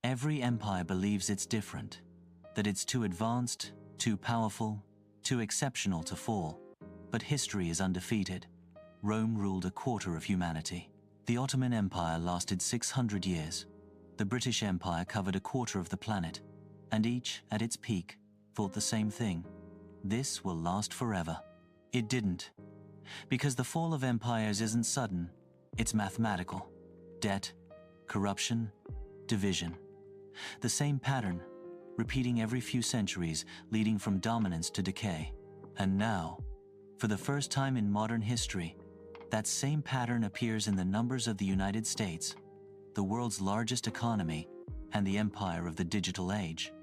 Every empire believes it's different, that it's too advanced, too powerful, too exceptional to fall. But history is undefeated. Rome ruled a quarter of humanity. The Ottoman Empire lasted 600 years. The British Empire covered a quarter of the planet, and each, at its peak, thought the same thing. This will last forever. It didn't. Because the fall of empires isn't sudden, it's mathematical. Debt, corruption, division. The same pattern, repeating every few centuries, leading from dominance to decay. And now, for the first time in modern history, that same pattern appears in the numbers of the United States, the world's largest economy, and the empire of the digital age.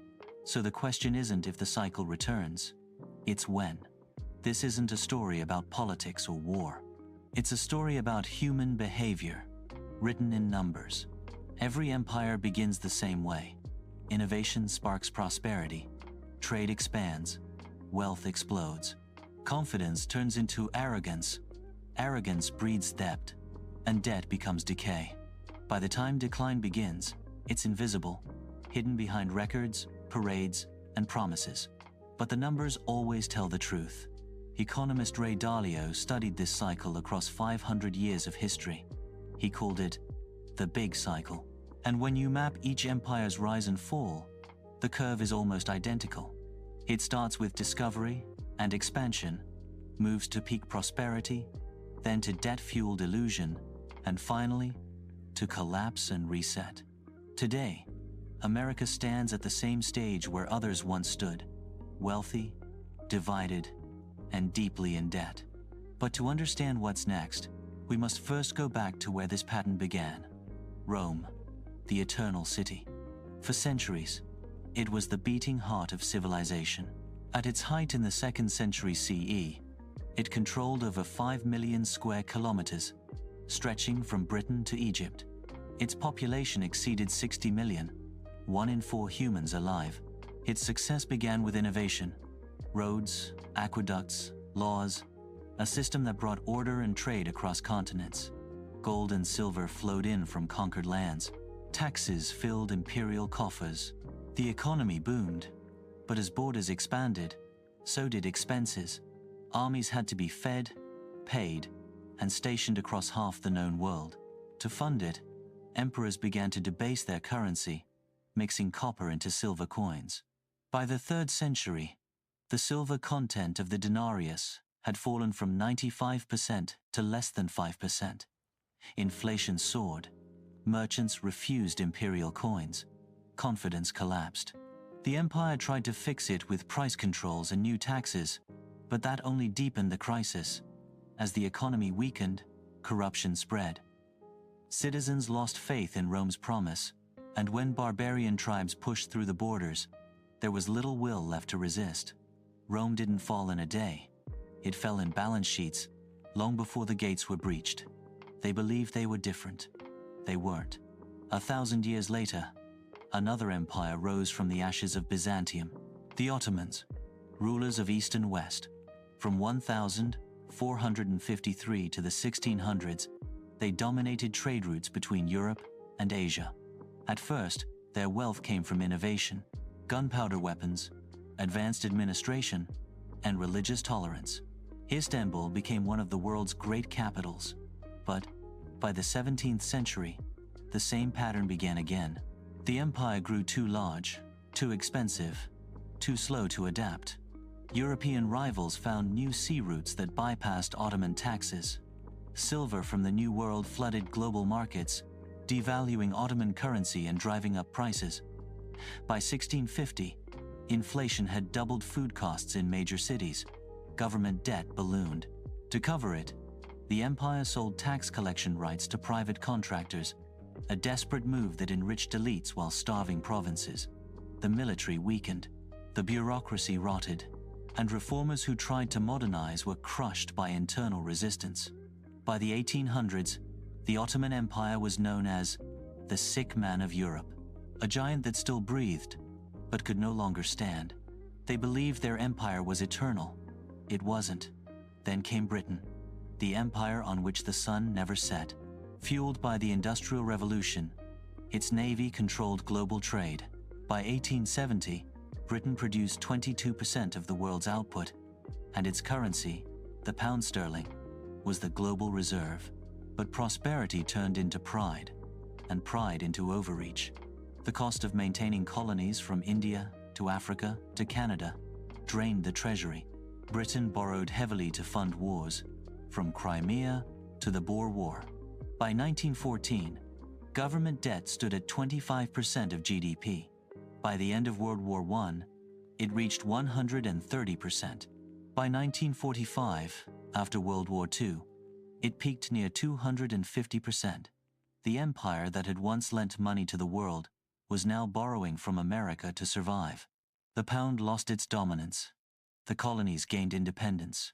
So the question isn't if the cycle returns, it's when. This isn't a story about politics or war. It's a story about human behavior, written in numbers. Every empire begins the same way. Innovation sparks prosperity. Trade expands. Wealth explodes. Confidence turns into arrogance. Arrogance breeds debt, and debt becomes decay. By the time decline begins, it's invisible, hidden behind records, parades, and promises. But the numbers always tell the truth. Economist Ray Dalio studied this cycle across 500 years of history. He called it the big cycle. And when you map each empire's rise and fall, the curve is almost identical. It starts with discovery and expansion, moves to peak prosperity, then to debt-fueled illusion, and finally, to collapse and reset. Today, America stands at the same stage where others once stood, wealthy, divided, and deeply in debt. But to understand what's next, we must first go back to where this pattern began. Rome, the eternal city. For centuries, it was the beating heart of civilization. At its height in the 2nd century CE, it controlled over 5 million square kilometers, stretching from Britain to Egypt. Its population exceeded 60 million, 1 in 4 humans alive. Its success began with innovation. Roads, aqueducts, laws, a system that brought order and trade across continents. Gold and silver flowed in from conquered lands. Taxes filled imperial coffers. The economy boomed. But as borders expanded, so did expenses. Armies had to be fed, paid, and stationed across half the known world. To fund it, emperors began to debase their currency, mixing copper into silver coins. By the 3rd century, the silver content of the denarius had fallen from 95% to less than 5%. Inflation soared. Merchants refused imperial coins. Confidence collapsed. The empire tried to fix it with price controls and new taxes, but that only deepened the crisis. As the economy weakened, corruption spread. Citizens lost faith in Rome's promise, and when barbarian tribes pushed through the borders, there was little will left to resist. Rome didn't fall in a day. It fell in balance sheets long before the gates were breached. They believed they were different. They weren't. 1,000 years later, another empire rose from the ashes of Byzantium. The Ottomans, rulers of East and West. From 1453 to the 1600s, they dominated trade routes between Europe and Asia. At first, their wealth came from innovation, gunpowder weapons, advanced administration, and religious tolerance. Istanbul became one of the world's great capitals. But by the 17th century, the same pattern began again. The empire grew too large, too expensive, too slow to adapt. European rivals found new sea routes that bypassed Ottoman taxes. Silver from the New World flooded global markets, devaluing Ottoman currency and driving up prices. By 1650, inflation had doubled food costs in major cities. Government debt ballooned. To cover it, the empire sold tax collection rights to private contractors, a desperate move that enriched elites while starving provinces. The military weakened, the bureaucracy rotted, and reformers who tried to modernize were crushed by internal resistance. By the 1800s, the Ottoman Empire was known as the sick man of Europe, a giant that still breathed, but could no longer stand. They believed their empire was eternal. It wasn't. Then came Britain, the empire on which the sun never set. Fueled by the Industrial Revolution, Its navy controlled global trade. By 1870, Britain produced 22% of the world's output, and its currency, the pound sterling, was the global reserve. But prosperity turned into pride, and pride into overreach. The cost of maintaining colonies from India to Africa to Canada drained the treasury. Britain borrowed heavily to fund wars, from Crimea to the Boer War. By 1914, government debt stood at 25% of GDP. By the end of World War I, it reached 130%. By 1945, after World War II, it peaked near 250%. The empire that had once lent money to the world was now borrowing from America to survive. The pound lost its dominance. The colonies gained independence.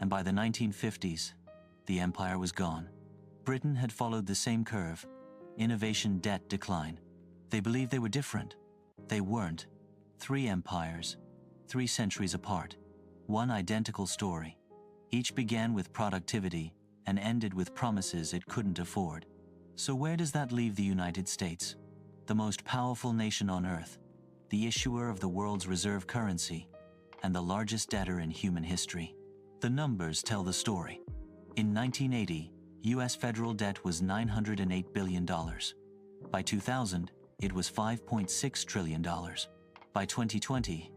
And by the 1950s, the empire was gone. Britain had followed the same curve: innovation, debt, decline. They believed they were different. They weren't. 3 empires, 3 centuries apart. One identical story. Each began with productivity and ended with promises it couldn't afford. So where does that leave the United States? The most powerful nation on earth, the issuer of the world's reserve currency, and the largest debtor in human history. The numbers tell the story. In 1980, U.S. federal debt was $908 billion. By 2000, it was $5.6 trillion. By 2020,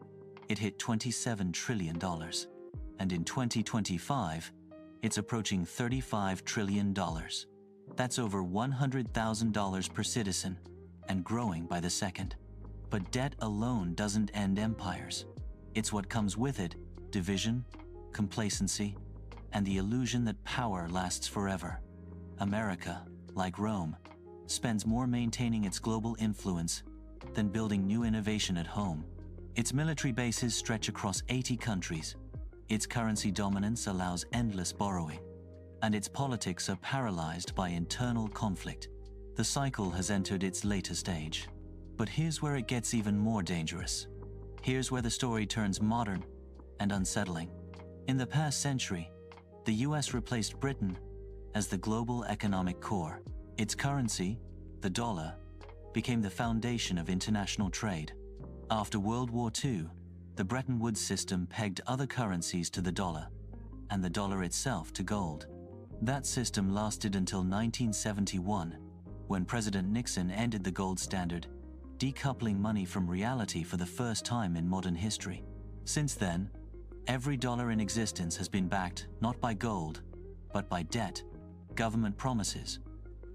it hit $27 trillion. And in 2025, it's approaching $35 trillion. That's over $100,000 per citizen, and growing by the second. But debt alone doesn't end empires. It's what comes with it: division, complacency, and the illusion that power lasts forever. America, like Rome, spends more maintaining its global influence than building new innovation at home. Its military bases stretch across 80 countries. Its currency dominance allows endless borrowing, and its politics are paralyzed by internal conflict. The cycle has entered its later stage. But here's where it gets even more dangerous. Here's where the story turns modern and unsettling. In the past century, the US replaced Britain as the global economic core. Its currency, the dollar, became the foundation of international trade. After World War II, the Bretton Woods system pegged other currencies to the dollar, and the dollar itself to gold. That system lasted until 1971, when President Nixon ended the gold standard, decoupling money from reality for the first time in modern history. Since then, every dollar in existence has been backed not by gold, but by debt, government promises,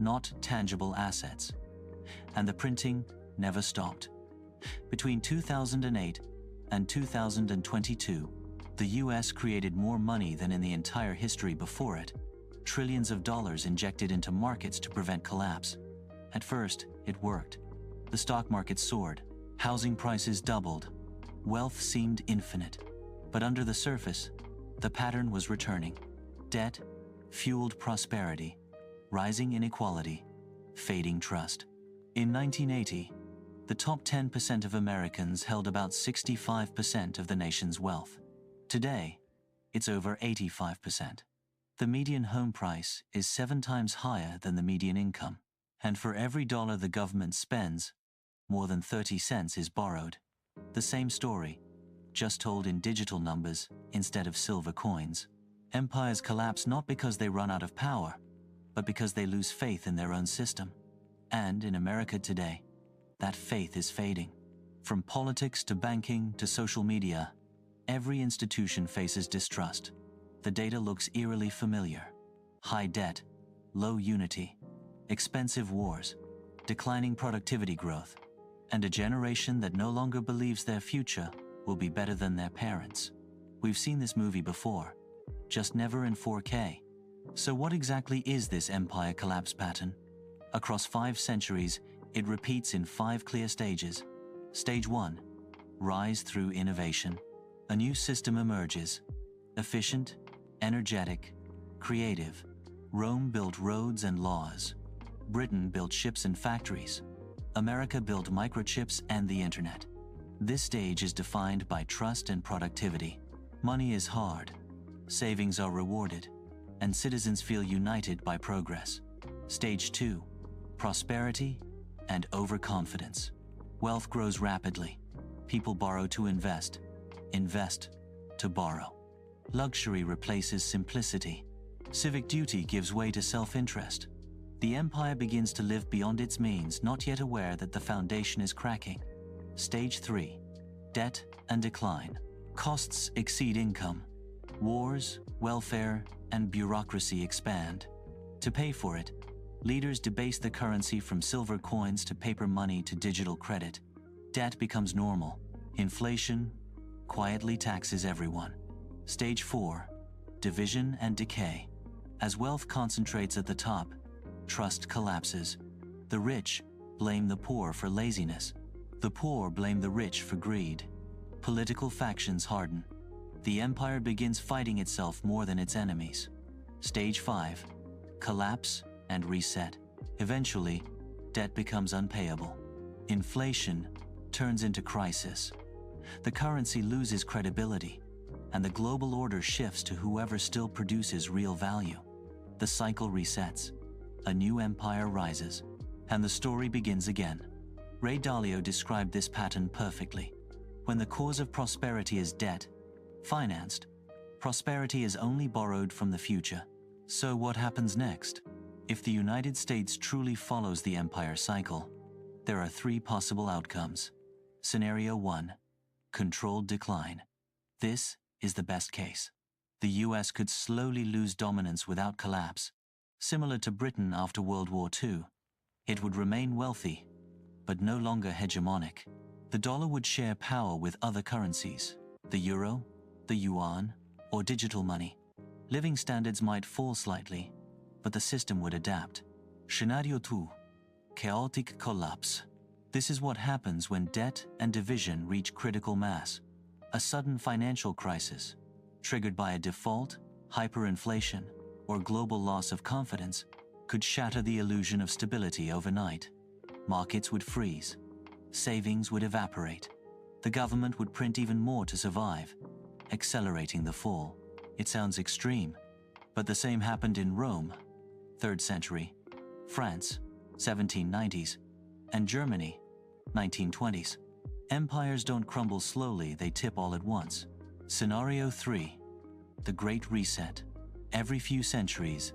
not tangible assets. And the printing never stopped. Between 2008 and 2022, the US created more money than in the entire history before it. Trillions of dollars injected into markets to prevent collapse. At first, it worked. The stock market soared. Housing prices doubled. Wealth seemed infinite. But under the surface, the pattern was returning. Debt fueled prosperity, rising inequality, fading trust. In 1980, the top 10% of Americans held about 65% of the nation's wealth. Today, it's over 85%. The median home price is 7 times higher than the median income. And for every dollar the government spends, more than 30 cents is borrowed. The same story, just told in digital numbers instead of silver coins. Empires collapse not because they run out of power, but because they lose faith in their own system. And in America today, that faith is fading. From politics to banking to social media, every institution faces distrust. The data looks eerily familiar. High debt, low unity, expensive wars, declining productivity growth, and a generation that no longer believes their future will be better than their parents. We've seen this movie before, just never in 4K. So what exactly is this empire collapse pattern? Across 5 centuries, it repeats in 5 clear stages. Stage 1, rise through innovation. A new system emerges. Efficient, energetic, creative. Rome built roads and laws. Britain built ships and factories. America built microchips and the internet. This stage is defined by trust and productivity. Money is hard. Savings are rewarded. And citizens feel united by progress. Stage 2, prosperity and overconfidence. Wealth grows rapidly. People borrow to invest to borrow. Luxury replaces simplicity. Civic duty gives way to self-interest. The empire begins to live beyond its means, not yet aware that the foundation is cracking. Stage 3. Debt and decline. Costs exceed income. Wars, welfare, and bureaucracy expand. To pay for it, leaders debase the currency from silver coins to paper money to digital credit. Debt becomes normal. Inflation quietly taxes everyone. Stage 4. Division and decay. As wealth concentrates at the top, trust collapses. The rich blame the poor for laziness. The poor blame the rich for greed. Political factions harden. The empire begins fighting itself more than its enemies. Stage 5. Collapse and reset. Eventually, debt becomes unpayable. Inflation turns into crisis. The currency loses credibility, and the global order shifts to whoever still produces real value. The cycle resets. A new empire rises, and the story begins again. Ray Dalio described this pattern perfectly. When the cause of prosperity is debt, financed, prosperity is only borrowed from the future. So what happens next? If the United States truly follows the empire cycle, there are 3 possible outcomes. Scenario 1. Controlled decline. This is the best case. The US could slowly lose dominance without collapse. Similar to Britain after World War II, it would remain wealthy, but no longer hegemonic. The dollar would share power with other currencies, the euro, the yuan, or digital money. Living standards might fall slightly, but the system would adapt. Scenario 2. Chaotic collapse. This is what happens when debt and division reach critical mass. A sudden financial crisis, triggered by a default, hyperinflation, or global loss of confidence, could shatter the illusion of stability overnight. Markets would freeze. Savings would evaporate. The government would print even more to survive, accelerating the fall. It sounds extreme, but the same happened in Rome, 3rd century, France, 1790s, and Germany, 1920s. Empires don't crumble slowly, they tip all at once. Scenario 3. The Great Reset. Every few centuries,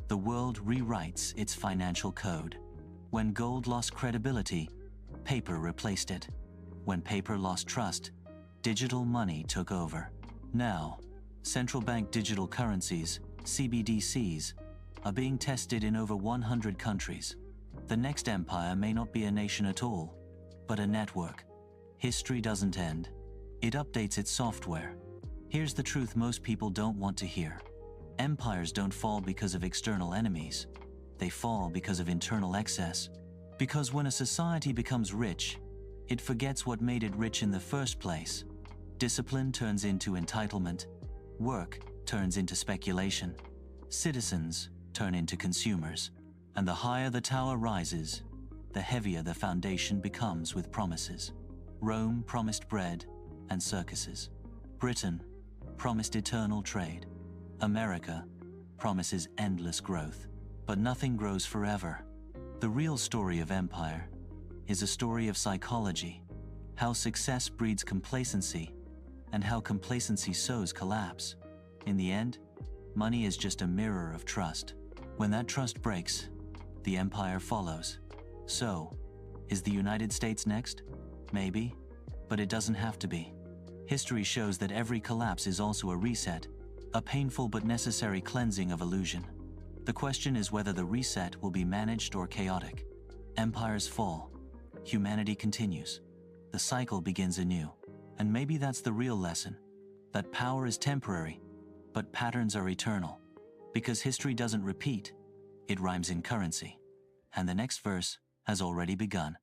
the world rewrites its financial code. When gold lost credibility, paper replaced it. When paper lost trust, digital money took over. Now, central bank digital currencies, CBDCs, are being tested in over 100 countries. The next empire may not be a nation at all, but a network. History doesn't end. It updates its software. Here's the truth most people don't want to hear. Empires don't fall because of external enemies. They fall because of internal excess. Because when a society becomes rich, it forgets what made it rich in the first place. Discipline turns into entitlement. Work turns into speculation. Citizens turn into consumers. And the higher the tower rises, the heavier the foundation becomes with promises. Rome promised bread and circuses. Britain promised eternal trade. America promises endless growth. But nothing grows forever. The real story of empire is a story of psychology, how success breeds complacency, and how complacency sows collapse. In the end, money is just a mirror of trust. When that trust breaks, the empire follows. So, is the United States next? Maybe, but it doesn't have to be. History shows that every collapse is also a reset, a painful but necessary cleansing of illusion. The question is whether the reset will be managed or chaotic. Empires fall. Humanity continues. The cycle begins anew. And maybe that's the real lesson. That power is temporary, but patterns are eternal. Because history doesn't repeat, it rhymes in currency. And the next verse has already begun.